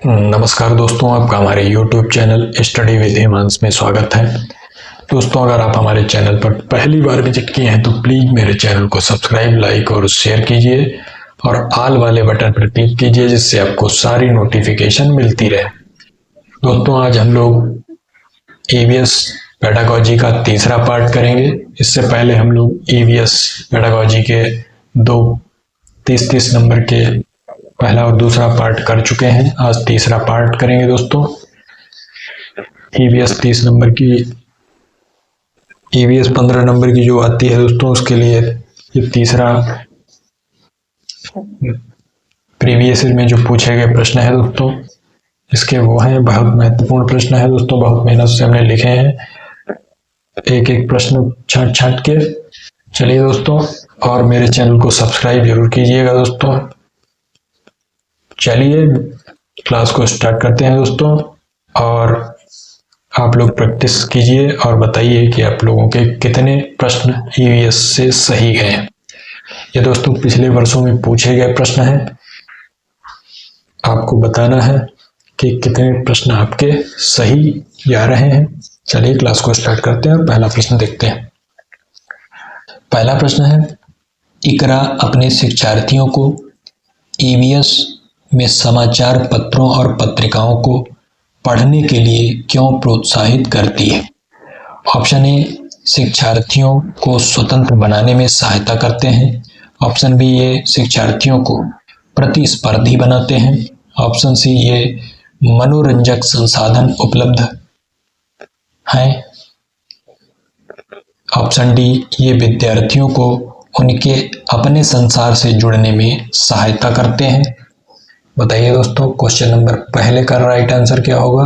नमस्कार दोस्तों, आपका हमारे YouTube channel study with Himansh में स्वागत है। दोस्तों, अगर आप हमारे चैनल पर पहली बार विजिट किए हैं तो प्लीज़ मेरे चैनल को सब्सक्राइब, लाइक और शेयर कीजिए और ऑल वाले बटन पर क्लिक कीजिए जिससे आपको सारी नोटिफिकेशन मिलती रहे। दोस्तों, आज हम लोग EVS पेडागोजी का तीसरा पार्ट करेंगे। इससे पहले हम लोग EVS पेडागोजी के दो 30-30 नंबर के पहला और दूसरा पार्ट कर चुके हैं। आज तीसरा पार्ट करेंगे दोस्तों। EVS 30 नंबर की EVS 15 नंबर की जो आती है दोस्तों, उसके लिए ये तीसरा प्रीवियस में जो पूछे गए प्रश्न है दोस्तों, इसके वो हैं बहुत महत्वपूर्ण प्रश्न है दोस्तों। बहुत मेहनत से हमने लिखे हैं, एक एक प्रश्न छांट छांट के। चलिए दोस्तों, और मेरे चैनल को सब्सक्राइब जरूर कीजिएगा दोस्तों। चलिए क्लास को स्टार्ट करते हैं दोस्तों, और आप लोग प्रैक्टिस कीजिए और बताइए कि आप लोगों के कितने प्रश्न EVS से सही गए। ये दोस्तों पिछले वर्षों में पूछे गए प्रश्न हैं। आपको बताना है कि कितने प्रश्न आपके सही जा रहे हैं। चलिए क्लास को स्टार्ट करते हैं और पहला प्रश्न देखते हैं। पहला प्रश्न है, इकरा अपने शिक्षार्थियों को EVS में समाचार पत्रों और पत्रिकाओं को पढ़ने के लिए क्यों प्रोत्साहित करती है? ऑप्शन ए, शिक्षार्थियों को स्वतंत्र बनाने में सहायता करते हैं। ऑप्शन बी, ये शिक्षार्थियों को प्रतिस्पर्धी बनाते हैं। ऑप्शन सी, ये मनोरंजक संसाधन उपलब्ध हैं। ऑप्शन डी, ये विद्यार्थियों को उनके अपने संसार से जुड़ने में सहायता करते हैं। बताइए दोस्तों, क्वेश्चन नंबर पहले का राइट आंसर क्या होगा?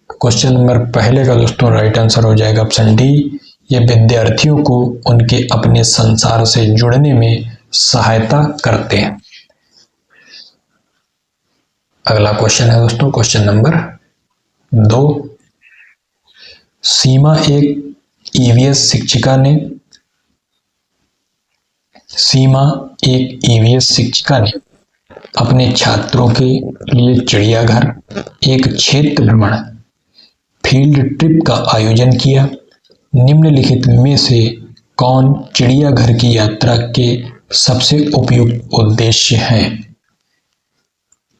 क्वेश्चन नंबर पहले का दोस्तों राइट आंसर हो जाएगा ऑप्शन डी, ये विद्यार्थियों को उनके अपने संसार से जुड़ने में सहायता करते हैं। अगला क्वेश्चन है दोस्तों क्वेश्चन नंबर 2। सीमा एक EVS शिक्षिका ने अपने छात्रों के लिए चिड़ियाघर, एक क्षेत्र भ्रमण, फील्ड ट्रिप का आयोजन किया। निम्नलिखित में से कौन चिड़ियाघर की यात्रा के सबसे उपयुक्त उद्देश्य हैं?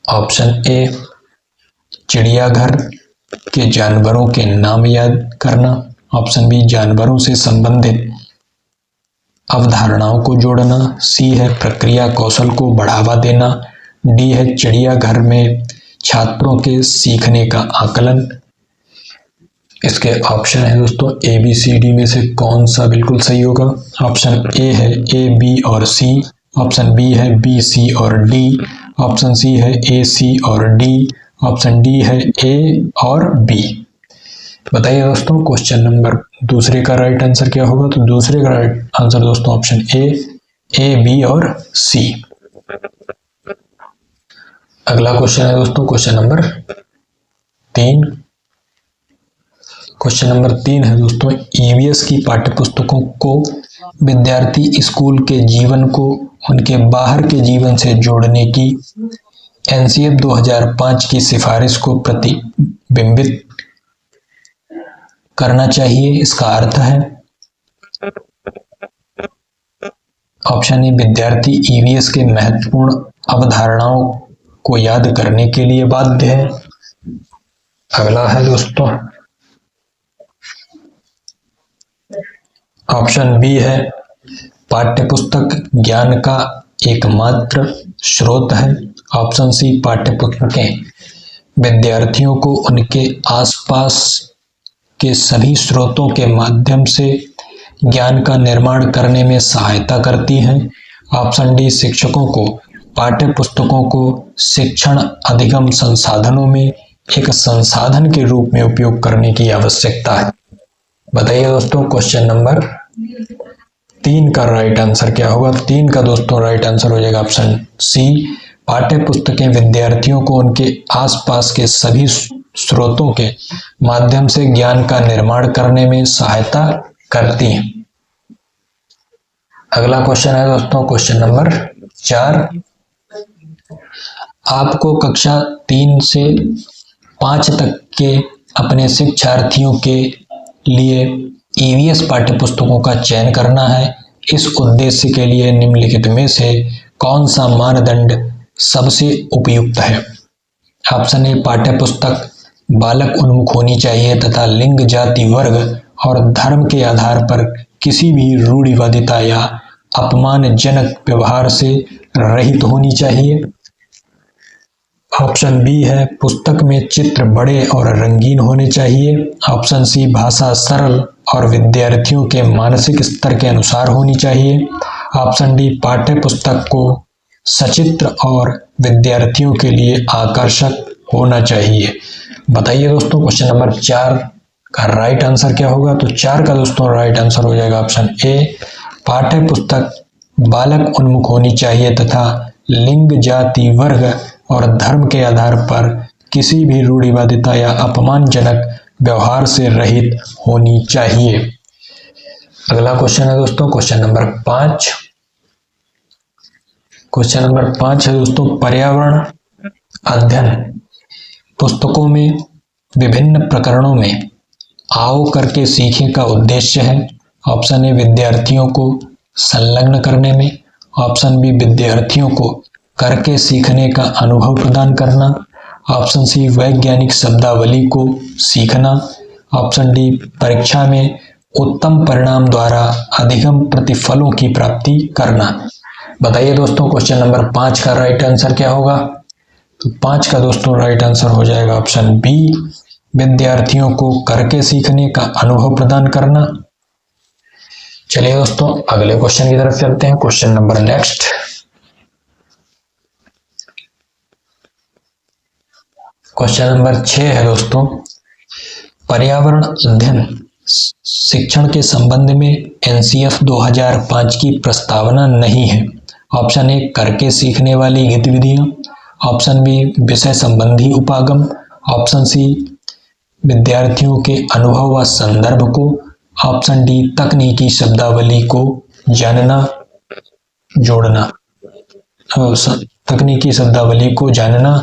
ऑप्शन ए, चिड़ियाघर के जानवरों के नाम याद करना। ऑप्शन बी, जानवरों से संबंधित अवधारणाओं को जोड़ना। सी है प्रक्रिया कौशल को बढ़ावा देना। डी है चिड़ियाघर में छात्रों के सीखने का आकलन। इसके ऑप्शन है दोस्तों ABCD में से कौन सा बिल्कुल सही होगा? ऑप्शन ए है A, B और C। ऑप्शन बी है B, C और D। ऑप्शन सी है A, C और D। ऑप्शन डी है A और B। बताइए दोस्तों, क्वेश्चन नंबर दूसरे का राइट आंसर क्या होगा? तो दूसरे का राइट आंसर दोस्तों ऑप्शन A, B और C। अगला क्वेश्चन है दोस्तों क्वेश्चन नंबर 3। क्वेश्चन नंबर 3 है दोस्तों, EVS की पाठ्यपुस्तकों को विद्यार्थी स्कूल के जीवन को उनके बाहर के जीवन से जोड़ने की NCF 2005 की सिफारिश को प्रतिबिंबित करना चाहिए। इसका अर्थ है ऑप्शन ए, विद्यार्थी EVS के महत्वपूर्ण अवधारणाओं को याद करने के लिए बाध्य है। अगला है दोस्तों ऑप्शन बी है, पाठ्यपुस्तक ज्ञान का एकमात्र स्रोत है। ऑप्शन सी, पाठ्यपुस्तकें विद्यार्थियों को उनके आसपास के सभी स्रोतों के माध्यम से ज्ञान का निर्माण करने में सहायता करती हैं। ऑप्शन डी, शिक्षकों को पाठ्यपुस्तकों को शिक्षण अधिगम संसाधनों में एक संसाधन के रूप में उपयोग करने की आवश्यकता है। बताइए दोस्तों, क्वेश्चन नंबर 3 का राइट आंसर क्या होगा? 3 का दोस्तों राइट आंसर हो जाएगा ऑप्शन सी, पाठ्यपुस्तकें विद्यार्थियों को उनके आसपास के सभी स्रोतों के माध्यम से ज्ञान का निर्माण करने में सहायता करती हैं। अगला क्वेश्चन है दोस्तों क्वेश्चन नंबर 4। आपको कक्षा 3 से 5 तक के अपने शिक्षार्थियों के लिए ईवीएस पाठ्यपुस्तकों का चयन करना है। इस उद्देश्य के लिए निम्नलिखित में से कौन सा मानदंड सबसे उपयुक्त है? ऑप्शन ए, पाठ्यपुस्तक बालक उन्मुख होनी चाहिए तथा लिंग, जाति, वर्ग और धर्म के आधार पर किसी भी रूढ़िवादिता या अपमानजनक व्यवहार से रहित होनी चाहिए। ऑप्शन बी है, पुस्तक में चित्र बड़े और रंगीन होने चाहिए। ऑप्शन सी, भाषा सरल और विद्यार्थियों के मानसिक स्तर के अनुसार होनी चाहिए। ऑप्शन डी, पाठ्य पुस्तक को सचित्र और विद्यार्थियों के लिए आकर्षक होना चाहिए। बताइए दोस्तों, क्वेश्चन नंबर 4 का राइट आंसर क्या होगा? तो 4 का दोस्तों राइट आंसर हो जाएगा ऑप्शन ए, पाठ्य पुस्तक बालक उन्मुख होनी चाहिए तथा लिंग, जाति, वर्ग और धर्म के आधार पर किसी भी रूढ़िवादिता या अपमानजनक व्यवहार से रहित होनी चाहिए। अगला क्वेश्चन है दोस्तों क्वेश्चन नंबर 5। क्वेश्चन नंबर 5 है दोस्तों, पर्यावरण अध्ययन पुस्तकों में विभिन्न प्रकरणों में आओ करके सीखें का उद्देश्य है। ऑप्शन ए, विद्यार्थियों को संलग्न करने में। ऑप्शन बी, विद्यार्थियों को करके सीखने का अनुभव प्रदान करना। ऑप्शन सी, वैज्ञानिक शब्दावली को सीखना। ऑप्शन डी, परीक्षा में उत्तम परिणाम द्वारा अधिगम प्रतिफलों की प्राप्ति करना। बताइए दोस्तों, क्वेश्चन नंबर 5 का राइट आंसर क्या होगा? तो 5 का दोस्तों राइट आंसर हो जाएगा ऑप्शन बी, विद्यार्थियों को करके सीखने का अनुभव प्रदान करना। चलिए दोस्तों अगले क्वेश्चन की तरफ चलते हैं। Question number next, question number 6 है दोस्तों, पर्यावरण अध्ययन शिक्षण के संबंध में एनसीएफ 2005 की प्रस्तावना नहीं है। ऑप्शन ए, करके सीखने वाली गतिविधियां। ऑप्शन बी, विषय संबंधी उपागम। ऑप्शन सी, विद्यार्थियों के अनुभव व संदर्भ को। ऑप्शन डी, तकनीकी शब्दावली को जानना जोड़ना, तकनीकी शब्दावली को जानना,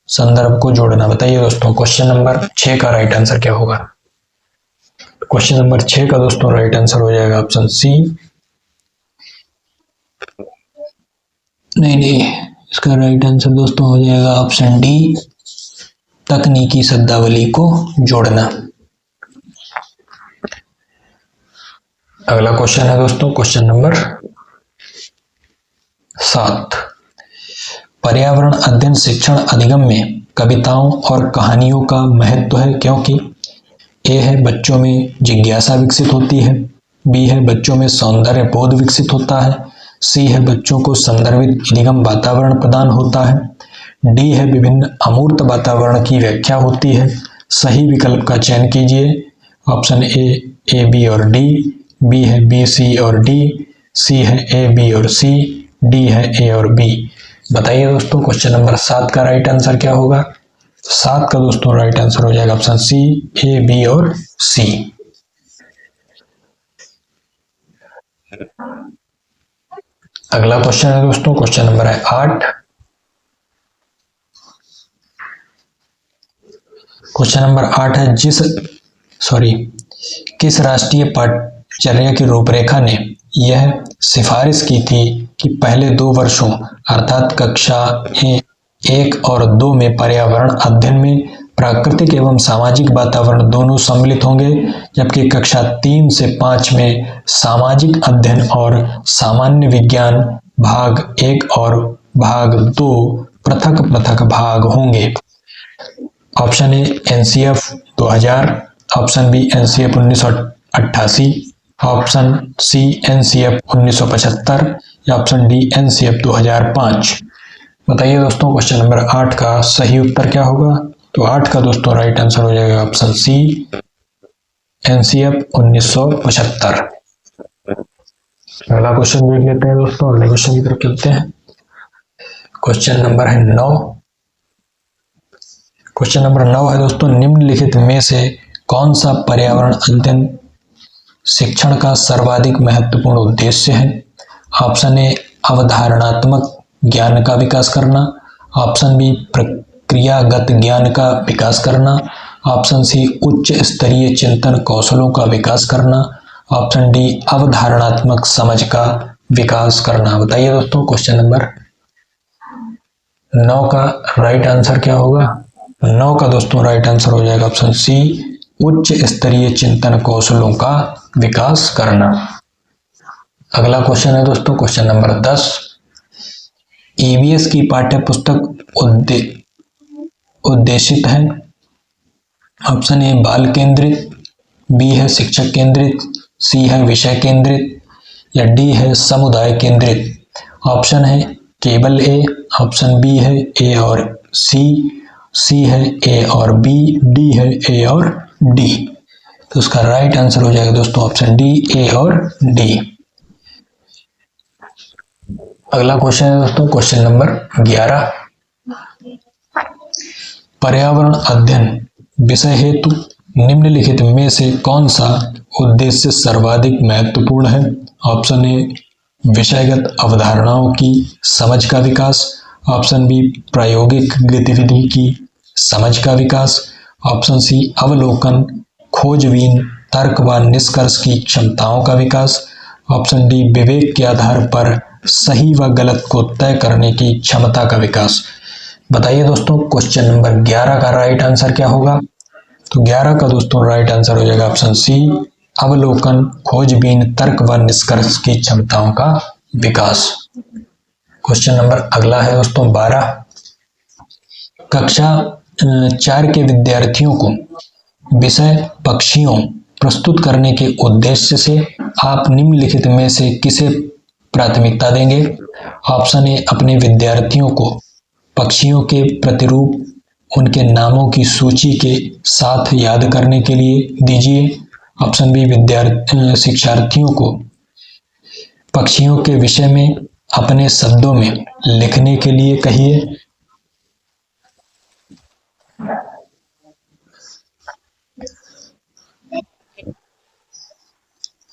संदर्भ को जोड़ना। बताइए दोस्तों, क्वेश्चन नंबर 6 का राइट आंसर क्या होगा? क्वेश्चन नंबर 6 का दोस्तों राइट आंसर हो जाएगा ऑप्शन सी, नहीं, इसका राइट आंसर दोस्तों हो जाएगा ऑप्शन डी, तकनीकी शब्दावली को जोड़ना। अगला क्वेश्चन है दोस्तों क्वेश्चन नंबर 7, पर्यावरण अध्ययन शिक्षण अधिगम में कविताओं और कहानियों का महत्व है क्योंकि ए है, बच्चों में जिज्ञासा विकसित होती है। बी है, बच्चों में सौंदर्य बोध विकसित होता है। सी है, बच्चों को संदर्भित अधिगम वातावरण प्रदान होता है। डी है, विभिन्न अमूर्त वातावरण की व्याख्या होती है। सही विकल्प का चयन कीजिए। ऑप्शन ए, बी और डी। बी है बी, सी और डी। सी है ए, बी और सी। डी है ए और बी। बताइए दोस्तों, क्वेश्चन नंबर 7 का राइट आंसर क्या होगा? 7 का दोस्तों राइट आंसर हो जाएगा ऑप्शन सी, ए, बी और सी। अगला क्वेश्चन है दोस्तों क्वेश्चन नंबर है 8। क्वेश्चन नंबर 8 है, किस राष्ट्रीय पाठ्यचर्या की रूपरेखा ने यह सिफारिश की थी कि पहले 2 वर्षों अर्थात कक्षा 1 और 2 में पर्यावरण अध्ययन में प्राकृतिक एवं सामाजिक वातावरण दोनों सम्मिलित होंगे, जबकि कक्षा 3 से 5 में सामाजिक अध्ययन और सामान्य विज्ञान भाग 1 और भाग 2 पृथक पृथक भाग होंगे। Option A, NCF 2000। Option B, NCF 1988। Option C, NCF 1975 या ऑप्शन डी, एनसीएफ 2005। बताइए दोस्तों, क्वेश्चन नंबर 8 का सही उत्तर क्या होगा? तो 8 का दोस्तों राइट आंसर हो जाएगा ऑप्शन सी, एनसीएफ 1975। अगला क्वेश्चन देख लेते हैं दोस्तों, अगले क्वेश्चन की तरफ चलते हैं। क्वेश्चन नंबर है 9। क्वेश्चन नंबर 9 है दोस्तों, निम्नलिखित में से कौन सा पर्यावरण अध्ययन शिक्षण का सर्वाधिक महत्वपूर्ण उद्देश्य है? ऑप्शन ए, अवधारणात्मक ज्ञान का विकास करना। ऑप्शन बी प्रक्रियागत ज्ञान का विकास करना, ऑप्शन सी उच्च स्तरीय चिंतन कौशलों का विकास करना, ऑप्शन डी अवधारणात्मक समझ का विकास करना। बताइए दोस्तों, क्वेश्चन नंबर 9 का राइट आंसर क्या होगा? 9 का दोस्तों राइट आंसर हो जाएगा ऑप्शन सी, उच्च स्तरीय चिंतन कौशलों का विकास करना। अगला क्वेश्चन है दोस्तों क्वेश्चन नंबर 10। ईवीएस की पाठ्य पुस्तक उद्देशित है। ऑप्शन ए बाल केंद्रित, बी है शिक्षक केंद्रित, सी है विषय केंद्रित या डी है समुदाय केंद्रित। ऑप्शन है केवल ए, ऑप्शन बी है ए और सी है ए और बी, डी है ए और डी। तो उसका राइट आंसर हो जाएगा दोस्तों ऑप्शन डी, ए और डी। अगला क्वेश्चन है दोस्तों क्वेश्चन नंबर 11। पर्यावरण अध्ययन विषय हेतु निम्नलिखित में से कौन सा उद्देश्य सर्वाधिक महत्वपूर्ण है? ऑप्शन ए विषयगत अवधारणाओं की समझ का विकास, ऑप्शन बी प्रायोगिक गतिविधि की समझ का विकास, ऑप्शन सी अवलोकन खोजबीन तर्क व निष्कर्ष की क्षमताओं का विकास, ऑप्शन डी विवेक के आधार पर सही व गलत को तय करने की क्षमता का विकास। बताइए दोस्तों, क्वेश्चन नंबर 11 का राइट आंसर क्या होगा? तो 11 का दोस्तों राइट आंसर हो जाएगा ऑप्शन सी, अवलोकन खोजबीन तर्क व निष्कर्ष की क्षमताओं का विकास। क्वेश्चन नंबर अगला है दोस्तों 12। कक्षा 4 के विद्यार्थियों को विषय पक्षियों प्रस्तुत करने के उद्देश्य से आप निम्नलिखित में से किसे प्राथमिकता देंगे? ऑप्शन ए अपने विद्यार्थियों को पक्षियों के प्रतिरूप उनके नामों की सूची के साथ याद करने के लिए दीजिए, ऑप्शन बी शिक्षार्थियों को पक्षियों के विषय में अपने शब्दों में लिखने के लिए कहिए,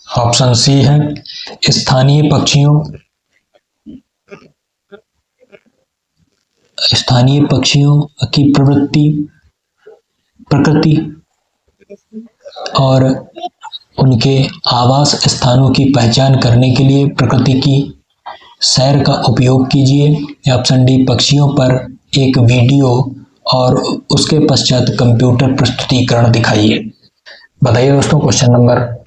ऑप्शन सी है स्थानीय पक्षियों की प्रकृति और उनके आवास स्थानों की पहचान करने के लिए प्रकृति की सैर का उपयोग कीजिए, ऑप्शन डी पक्षियों पर एक वीडियो और उसके पश्चात कंप्यूटर प्रस्तुतिकरण दिखाइए। बताइए दोस्तों, क्वेश्चन नंबर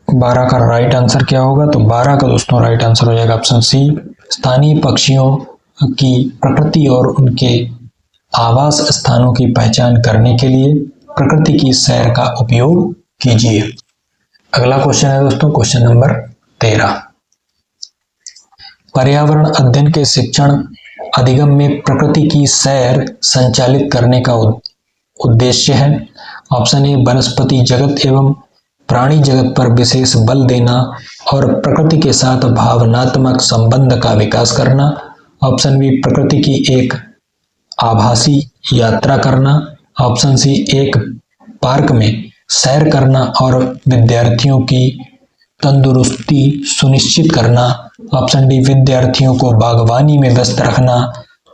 12 का राइट आंसर क्या होगा? तो 12 का दोस्तों राइट आंसर हो जाएगा ऑप्शन सी, स्थानीय पक्षियों की प्रकृति और उनके आवास स्थानों की पहचान करने के लिए प्रकृति की सैर का उपयोग कीजिए। अगला क्वेश्चन है दोस्तों क्वेश्चन नंबर 13। पर्यावरण अध्ययन के शिक्षण अधिगम में प्रकृति की सैर संचालित करने का उद्देश्य है। ऑप्शन ए वनस्पति जगत एवं प्राणी जगत पर विशेष बल देना और प्रकृति के साथ भावनात्मक संबंध का विकास करना, ऑप्शन बी प्रकृति की एक आभासी यात्रा करना, ऑप्शन सी एक पार्क में सैर करना और विद्यार्थियों की तंदुरुस्ती सुनिश्चित करना, ऑप्शन डी विद्यार्थियों को बागवानी में व्यस्त रखना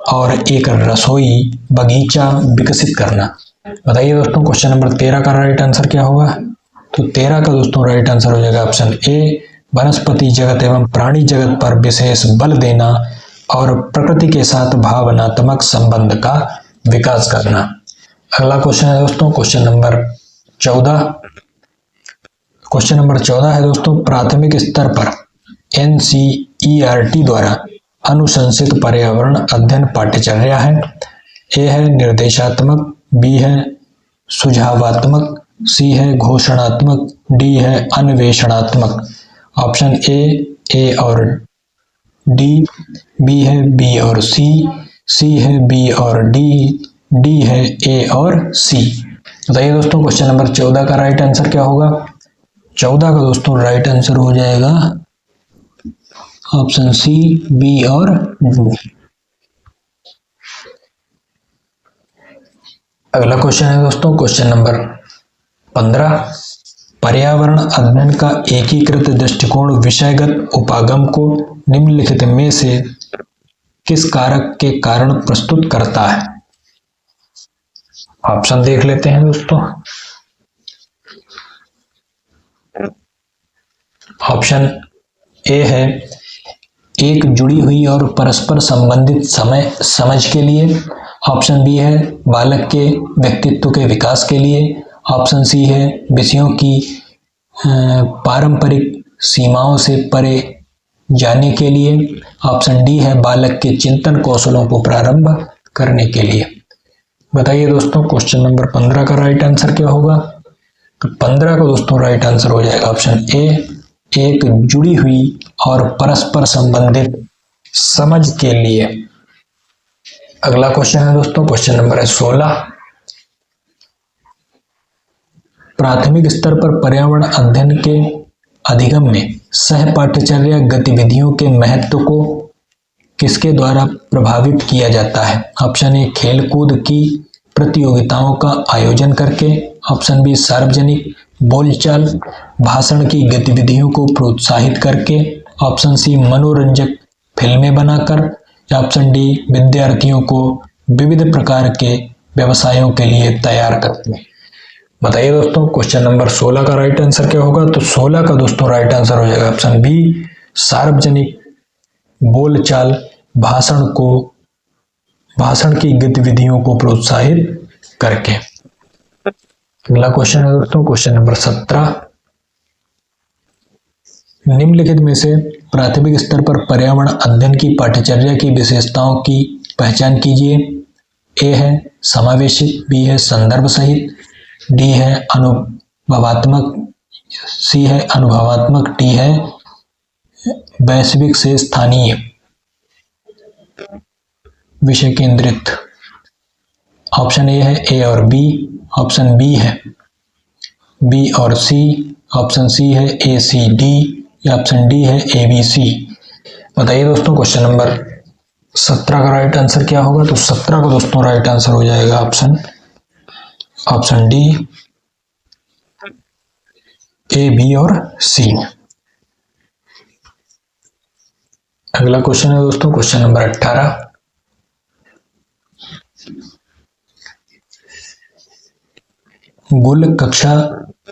और एक रसोई बगीचा विकसित करना। बताइए दोस्तों, क्वेश्चन नंबर 13 का राइट आंसर क्या होगा? तो 13 का दोस्तों राइट आंसर हो जाएगा ऑप्शन ए वनस्पति जगत एवं प्राणी जगत पर विशेष बल देना और प्रकृति के साथ भावनात्मक संबंध का विकास करना। अगला क्वेश्चन है दोस्तों क्वेश्चन नंबर 14। क्वेश्चन नंबर 14 है दोस्तों, प्राथमिक स्तर पर NCERT द्वारा अनुशंसित पर्यावरण अध्ययन पाठ्यचर्या है। ए है निर्देशात्मक, बी है सुझावात्मक, सी है घोषणात्मक, डी है अन्वेषणात्मक। ऑप्शन ए और डी, बी है बी और सी है बी और डी है ए और सी। बताइए दोस्तों, क्वेश्चन नंबर 14 का राइट आंसर क्या होगा? 14 का दोस्तों राइट आंसर हो जाएगा ऑप्शन सी, बी और डी। अगला क्वेश्चन है दोस्तों क्वेश्चन नंबर 15। पर्यावरण अध्ययन का एकीकृत दृष्टिकोण विषयगत उपागम को निम्नलिखित में से किस कारक के कारण प्रस्तुत करता है? ऑप्शन देख लेते हैं दोस्तों। ऑप्शन ए है एक जुड़ी हुई और परस्पर संबंधित समय समझ के लिए। ऑप्शन बी है बालक के व्यक्तित्व के विकास के लिए। ऑप्शन सी है विषयों की पारंपरिक सीमाओं से परे जाने के लिए। ऑप्शन डी है बालक के चिंतन कौशलों को प्रारंभ करने के लिए। बताइए दोस्तों, क्वेश्चन नंबर 15 का राइट आंसर क्या होगा? तो 15 का दोस्तों राइट आंसर हो जाएगा ऑप्शन ए, एक जुड़ी हुई और परस्पर संबंधित समझ के लिए। अगला क्वेश्चन है दोस्तों, क्वेश्चन नंबर है 16। प्राथमिक स्तर पर पर्यावरण अध्ययन के अधिगम में सह पाठ्यचर्या गतिविधियों के महत्व को किसके द्वारा प्रभावित किया जाता है? ऑप्शन ए खेलकूद की प्रतियोगिताओं का आयोजन करके। ऑप्शन बी सार्वजनिक बोलचाल भाषण की गतिविधियों को प्रोत्साहित करके। ऑप्शन सी मनोरंजक फिल्में बनाकर। या ऑप्शन डी विद्यार्थियों को विविध प्रकार के व्यवसायों के लिए तैयार करके। बताइए दोस्तों, क्वेश्चन नंबर 16 का राइट आंसर क्या होगा? तो 16 का दोस्तों राइट आंसर हो जाएगा ऑप्शन बी, सार्वजनिक बोलचाल भाषण की गतिविधियों को प्रोत्साहित करके। अगला क्वेश्चन है दोस्तों, क्वेश्चन नंबर 17। निम्नलिखित में से प्राथमिक स्तर पर पर्यावरण अध्ययन की पाठ्यचर्या की विशेषताओं की पहचान कीजिए। ए है समावेशी, बी है संदर्भ सहित, डी है अनुभवात्मक, सी है अनुभवात्मक, डी है वैश्विक से स्थानीय विषय केंद्रित। ऑप्शन ए है ए और बी। ऑप्शन बी है बी और सी। ऑप्शन सी है ए सी डी या ऑप्शन डी है ए बी सी। बताइए दोस्तों, क्वेश्चन नंबर 17 का राइट आंसर क्या होगा? तो 17 का दोस्तों राइट आंसर हो जाएगा ऑप्शन डी, ए बी और सी। अगला क्वेश्चन है दोस्तों, क्वेश्चन नंबर 18। गुल कक्षा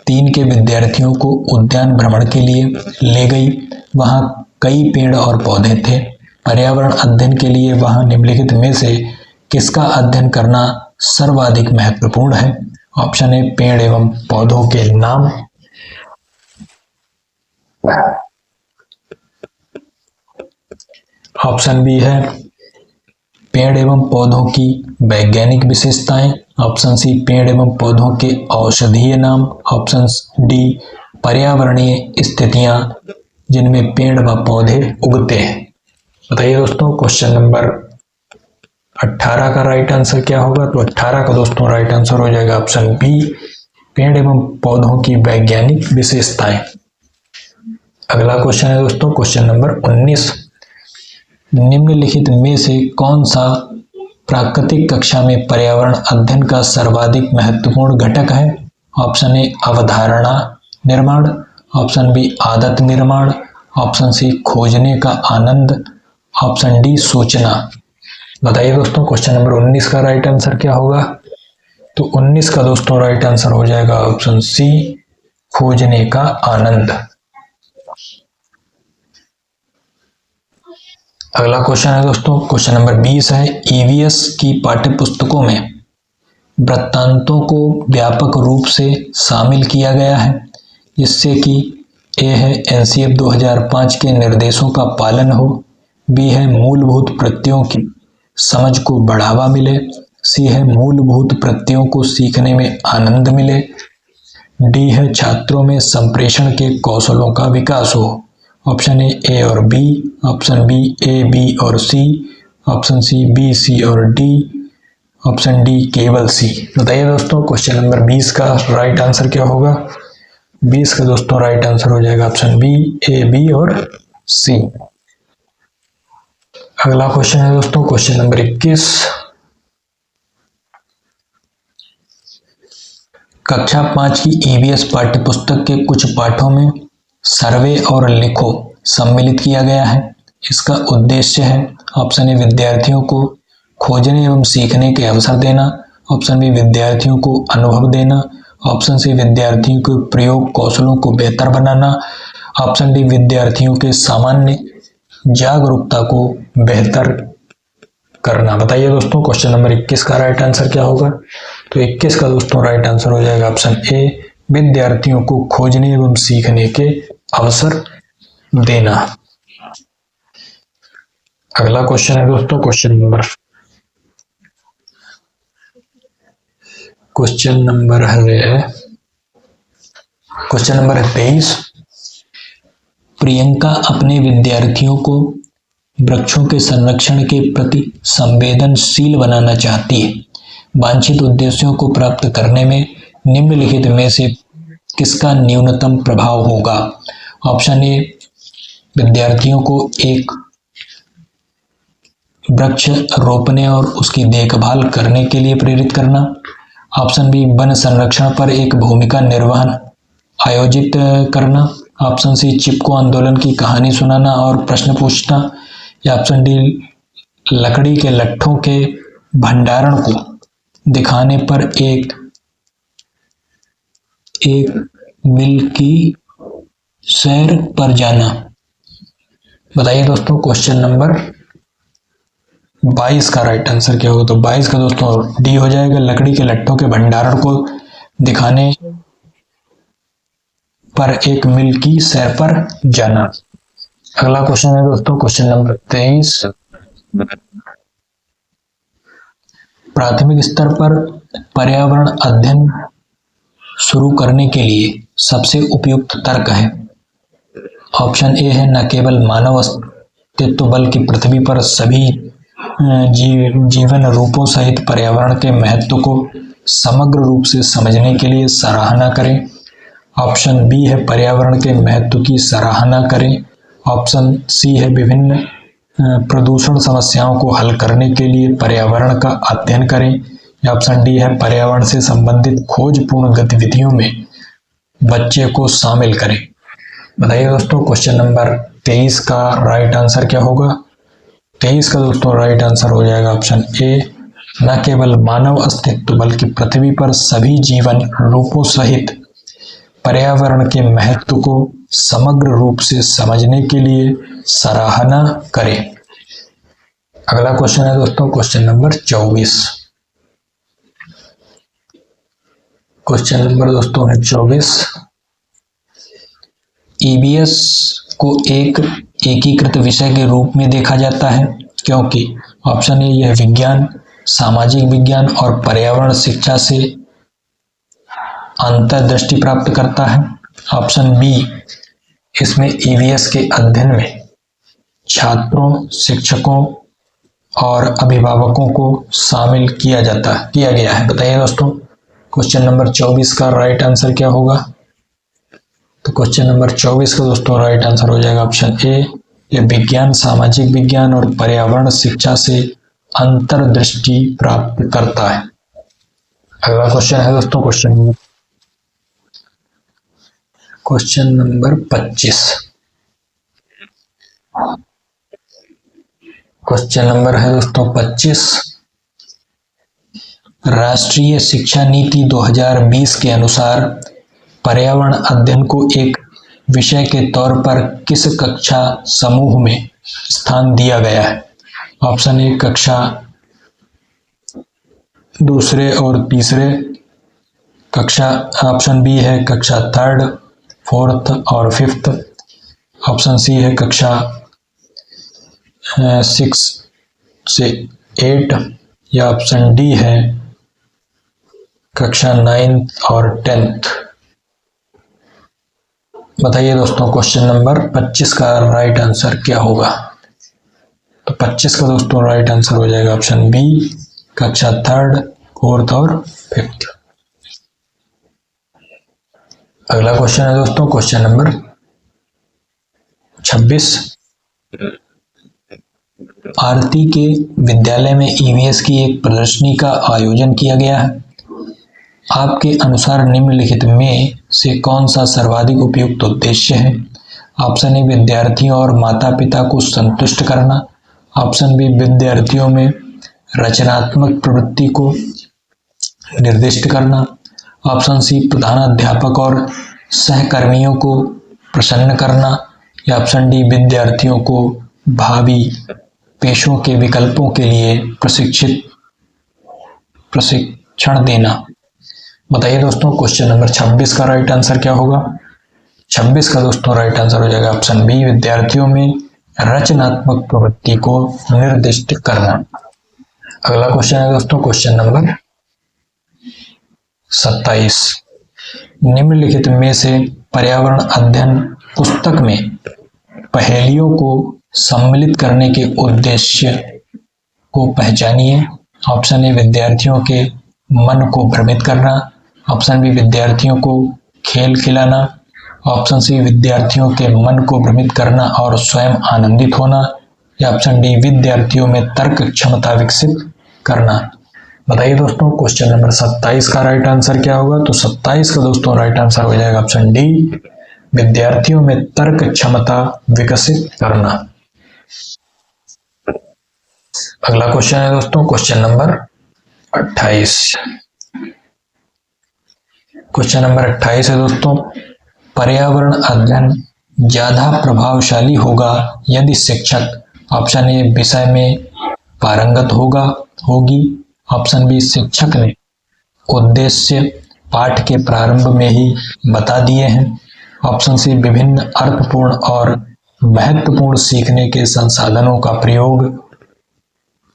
3 के विद्यार्थियों को उद्यान भ्रमण के लिए ले गई। वहां कई पेड़ और पौधे थे। पर्यावरण अध्ययन के लिए वहां निम्नलिखित में से किसका अध्ययन करना सर्वाधिक महत्वपूर्ण है? ऑप्शन ए पेड़ एवं पौधों के नाम। ऑप्शन बी है पेड़ एवं पौधों की वैज्ञानिक विशेषताएं। ऑप्शन सी पेड़ एवं पौधों के औषधीय नाम। ऑप्शन डी पर्यावरणीय स्थितियां जिनमें पेड़ व पौधे उगते हैं। बताइए दोस्तों, क्वेश्चन नंबर 18 का राइट आंसर क्या होगा? तो 18 का दोस्तों राइट आंसर हो जाएगा ऑप्शन बी, पेड़ एवं पौधों की वैज्ञानिक विशेषताएं। अगला क्वेश्चन है दोस्तों, क्वेश्चन नंबर 19। निम्नलिखित में से कौन सा प्राकृतिक कक्षा में पर्यावरण अध्ययन का सर्वाधिक महत्वपूर्ण घटक है? ऑप्शन ए अवधारणा निर्माण। ऑप्शन बी आदत निर्माण। ऑप्शन सी खोजने का आनंद। ऑप्शन डी सूचना। बताइए दोस्तों, क्वेश्चन नंबर 19 का राइट आंसर क्या होगा? तो 19 का दोस्तों राइट आंसर हो जाएगा ऑप्शन सी, खोजने का आनंद। अगला क्वेश्चन है दोस्तों, क्वेश्चन नंबर 20 है। ईवीएस की पाठ्य पुस्तकों में वृत्तांतों को व्यापक रूप से शामिल किया गया है जिससे कि ए है एनसीएफ 2005 के निर्देशों का पालन हो, बी है मूलभूत प्रत्ययों की समझ को बढ़ावा मिले, सी है मूलभूत प्रत्ययों को सीखने में आनंद मिले, डी है छात्रों में संप्रेषण के कौशलों का विकास हो। ऑप्शन ए और B, option B A B और C, option C B C और डी, ऑप्शन डी केवल सी। बताइए दोस्तों, क्वेश्चन नंबर 20 का राइट आंसर क्या होगा? 20 का दोस्तों राइट आंसर हो जाएगा ऑप्शन बी, ए बी और सी। अगला क्वेश्चन है दोस्तों, क्वेश्चन नंबर 21। कक्षा 5 की ईवीएस पाठ्य पुस्तक के कुछ पाठों में सर्वे और लिखो सम्मिलित किया गया है। इसका उद्देश्य है। ऑप्शन ए विद्यार्थियों को खोजने एवं सीखने के अवसर देना। ऑप्शन बी विद्यार्थियों को अनुभव देना। ऑप्शन सी विद्यार्थियों के प्रयोग कौशलों को बेहतर बनाना। ऑप्शन डी विद्यार्थियों के सामान्य जागरूकता को बेहतर करना। बताइए दोस्तों क्वेश्चन नंबर 21 का राइट आंसर क्या होगा? तो 21 का दोस्तों राइट आंसर हो जाएगा ऑप्शन ए विद्यार्थियों को खोजने एवं सीखने के अवसर देना। अगला क्वेश्चन है दोस्तों क्वेश्चन नंबर है 23। प्रियंका अपने विद्यार्थियों को वृक्षों के संरक्षण के प्रति संवेदनशील बनाना चाहती है। वांछित उद्देश्यों को प्राप्त करने में निम्नलिखित में से किसका न्यूनतम प्रभाव होगा? ऑप्शन ए विद्यार्थियों को एक वृक्ष रोपने और उसकी देखभाल करने के लिए प्रेरित करना। ऑप्शन बी वन संरक्षण पर एक भूमिका निर्वहन आयोजित करना। ऑप्शन सी चिपको आंदोलन की कहानी सुनाना और प्रश्न पूछना। या ऑप्शन डी लकड़ी के लट्ठों के भंडारण को दिखाने पर एक मिल की सैर पर जाना। बताइए दोस्तों क्वेश्चन नंबर 22 का राइट आंसर क्या होगा? तो 22 का दोस्तों डी हो जाएगा, लकड़ी के लट्ठों के भंडारण को दिखाने पर एक मिल की सैर पर जाना। अगला क्वेश्चन है दोस्तों क्वेश्चन नंबर 23। प्राथमिक स्तर पर पर्यावरण अध्ययन शुरू करने के लिए सबसे उपयुक्त तर्क है। ऑप्शन ए है न केवल मानव अस्तित्व बल्कि पृथ्वी पर सभी जीवन रूपों सहित पर्यावरण के महत्व को समग्र रूप से समझने के लिए सराहना करें। ऑप्शन बी है पर्यावरण के महत्व की सराहना करें। ऑप्शन सी है विभिन्न प्रदूषण समस्याओं को हल करने के लिए पर्यावरण का अध्ययन करें। या ऑप्शन डी है पर्यावरण से संबंधित खोजपूर्ण गतिविधियों में बच्चे को शामिल करें। बताइए दोस्तों क्वेश्चन नंबर 23 का राइट आंसर क्या होगा? 23 का दोस्तों राइट आंसर हो जाएगा ऑप्शन ए न केवल मानव अस्तित्व बल्कि पृथ्वी पर सभी जीवन रूपों सहित पर्यावरण के महत्व को समग्र रूप से समझने के लिए सराहना करें। अगला क्वेश्चन है दोस्तों क्वेश्चन नंबर 24। क्वेश्चन नंबर दोस्तों है 24। ईवीएस को एक एकीकृत विषय के रूप में देखा जाता है क्योंकि ऑप्शन ए यह विज्ञान, सामाजिक विज्ञान और पर्यावरण शिक्षा से अंतर्दृष्टि प्राप्त करता है। ऑप्शन बी इसमें ईवीएस के अध्ययन में छात्रों, शिक्षकों और अभिभावकों को शामिल किया गया है। बताइए दोस्तों क्वेश्चन नंबर 24 का राइट आंसर क्या होगा? तो क्वेश्चन नंबर 24 का दोस्तों राइट आंसर हो जाएगा ऑप्शन ए यह विज्ञान, सामाजिक विज्ञान और पर्यावरण शिक्षा से अंतर्दृष्टि प्राप्त करता है। अगला क्वेश्चन है दोस्तों क्वेश्चन नंबर 25। क्वेश्चन नंबर है दोस्तों 25। राष्ट्रीय शिक्षा नीति 2020 के अनुसार पर्यावरण अध्ययन को एक विषय के तौर पर किस कक्षा समूह में स्थान दिया गया है? ऑप्शन ए कक्षा दूसरे और तीसरे कक्षा। ऑप्शन बी है कक्षा 3rd, 4th और 5th। ऑप्शन सी है कक्षा 6 से 8 या ऑप्शन डी है कक्षा 9th और 10th। बताइए दोस्तों क्वेश्चन नंबर 25 का राइट आंसर क्या होगा? तो 25 का दोस्तों राइट आंसर हो जाएगा ऑप्शन बी कक्षा 3rd, 4th और 5th। अगला क्वेश्चन है दोस्तों क्वेश्चन नंबर 26। आरती के विद्यालय में ईवीएस की एक प्रदर्शनी का आयोजन किया गया है। आपके अनुसार निम्नलिखित में से कौन सा सर्वाधिक उपयुक्त उद्देश्य है? ऑप्शन ए विद्यार्थियों और माता पिता को संतुष्ट करना। ऑप्शन बी विद्यार्थियों में रचनात्मक प्रवृत्ति को निर्दिष्ट करना। ऑप्शन सी प्रधानाध्यापक और सहकर्मियों को प्रसन्न करना। या ऑप्शन डी विद्यार्थियों को भावी पेशों के विकल्पों के लिए प्रशिक्षण देना। बताइए दोस्तों क्वेश्चन नंबर 26 का राइट आंसर क्या होगा? 26 का दोस्तों राइट आंसर हो जाएगा ऑप्शन बी विद्यार्थियों में रचनात्मक प्रवृत्ति को निर्दिष्ट करना। अगला क्वेश्चन है दोस्तों क्वेश्चन नंबर 27। निम्नलिखित में से पर्यावरण अध्ययन पुस्तक में पहेलियों को सम्मिलित करने के उद्देश्य को पहचानिए। ऑप्शन ए विद्यार्थियों के मन को भ्रमित करना। ऑप्शन बी विद्यार्थियों को खेल खिलाना। ऑप्शन सी विद्यार्थियों के मन को भ्रमित करना और स्वयं आनंदित होना। या ऑप्शन डी विद्यार्थियों में तर्क क्षमता विकसित करना। बताइए दोस्तों क्वेश्चन नंबर 27 का राइट आंसर क्या होगा? तो 27 का दोस्तों राइट आंसर हो जाएगा ऑप्शन डी विद्यार्थियों में तर्क क्षमता विकसित करना। अगला क्वेश्चन है दोस्तों क्वेश्चन नंबर 28। क्वेश्चन नंबर 28 है दोस्तों पर्यावरण अध्ययन ज्यादा प्रभावशाली होगा यदि शिक्षक ऑप्शन ए विषय में पारंगत होगी। ऑप्शन बी शिक्षक ने उद्देश्य पाठ के प्रारंभ में ही बता दिए हैं। ऑप्शन सी विभिन्न अर्थपूर्ण और महत्वपूर्ण सीखने के संसाधनों का प्रयोग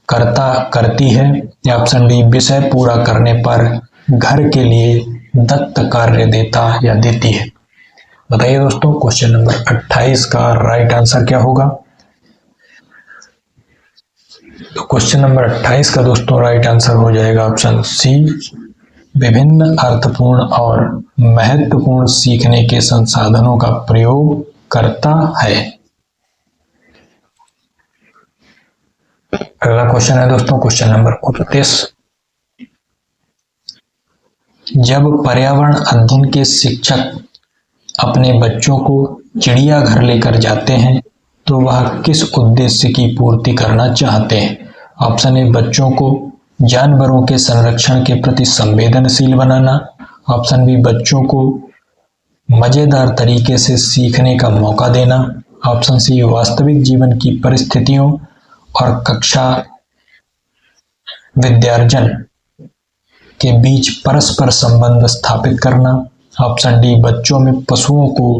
करती है। या ऑप्शन डी विषय पूरा करने पर घर के लिए दत्त कार्य देता या देती है। बताइए दोस्तों क्वेश्चन नंबर 28 का राइट आंसर क्या होगा? तो क्वेश्चन नंबर 28 का दोस्तों राइट आंसर हो जाएगा ऑप्शन सी विभिन्न अर्थपूर्ण और महत्वपूर्ण सीखने के संसाधनों का प्रयोग करता है। अगला क्वेश्चन है दोस्तों क्वेश्चन नंबर 29। जब पर्यावरण अध्ययन के शिक्षक अपने बच्चों को चिड़ियाघर लेकर जाते हैं तो वह किस उद्देश्य की पूर्ति करना चाहते हैं? ऑप्शन ए बच्चों को जानवरों के संरक्षण के प्रति संवेदनशील बनाना। ऑप्शन बी बच्चों को मजेदार तरीके से सीखने का मौका देना। ऑप्शन सी वास्तविक जीवन की परिस्थितियों और कक्षा विद्यार्जन के बीच परस्पर संबंध स्थापित करना। ऑप्शन डी बच्चों में पशुओं को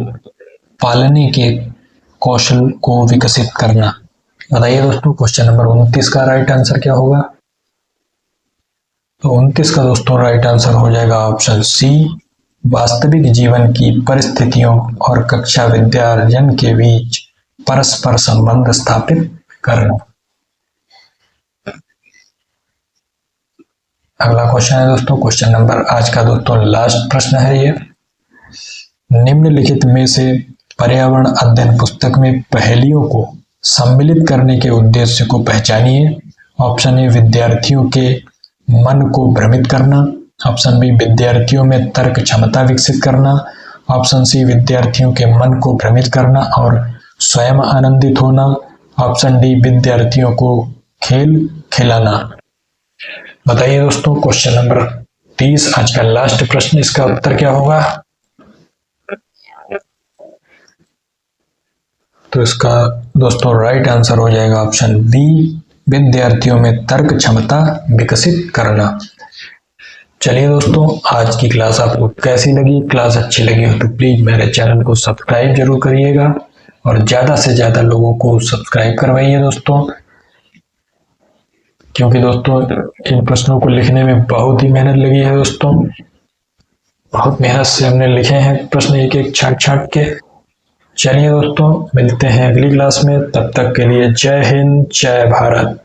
पालने के कौशल को विकसित करना। बताइए दोस्तों क्वेश्चन नंबर 29 का राइट आंसर क्या होगा? तो 29 का दोस्तों राइट आंसर हो जाएगा ऑप्शन सी वास्तविक जीवन की परिस्थितियों और कक्षा विद्यार्जन के बीच परस्पर संबंध स्थापित करना। अगला क्वेश्चन है दोस्तों क्वेश्चन नंबर आज का दोस्तों लास्ट प्रश्न है ये। निम्नलिखित में से पर्यावरण अध्ययन पुस्तक में पहेलियों को सम्मिलित करने के उद्देश्य को पहचानिए। ऑप्शन ए विद्यार्थियों के मन को भ्रमित करना। ऑप्शन बी विद्यार्थियों में तर्क क्षमता विकसित करना। ऑप्शन सी विद्यार्थियों के मन को भ्रमित करना और स्वयं आनंदित होना। ऑप्शन डी विद्यार्थियों को खेल खिलाना। बताइए दोस्तों क्वेश्चन नंबर 30 आज का लास्ट प्रश्न, इसका उत्तर क्या होगा? तो इसका दोस्तों राइट आंसर हो जाएगा ऑप्शन बी विद्यार्थियों में तर्क क्षमता विकसित करना। चलिए दोस्तों आज की क्लास आपको कैसी लगी? क्लास अच्छी लगी हो तो प्लीज मेरे चैनल को सब्सक्राइब जरूर करिएगा और ज्यादा से ज्यादा लोगों को सब्सक्राइब करवाइए दोस्तों, क्योंकि दोस्तों इन प्रश्नों को लिखने में बहुत ही मेहनत लगी है दोस्तों। बहुत मेहनत से हमने लिखे हैं प्रश्न एक एक छांट के। चलिए दोस्तों मिलते हैं अगली क्लास में, तब तक के लिए जय हिंद जय भारत।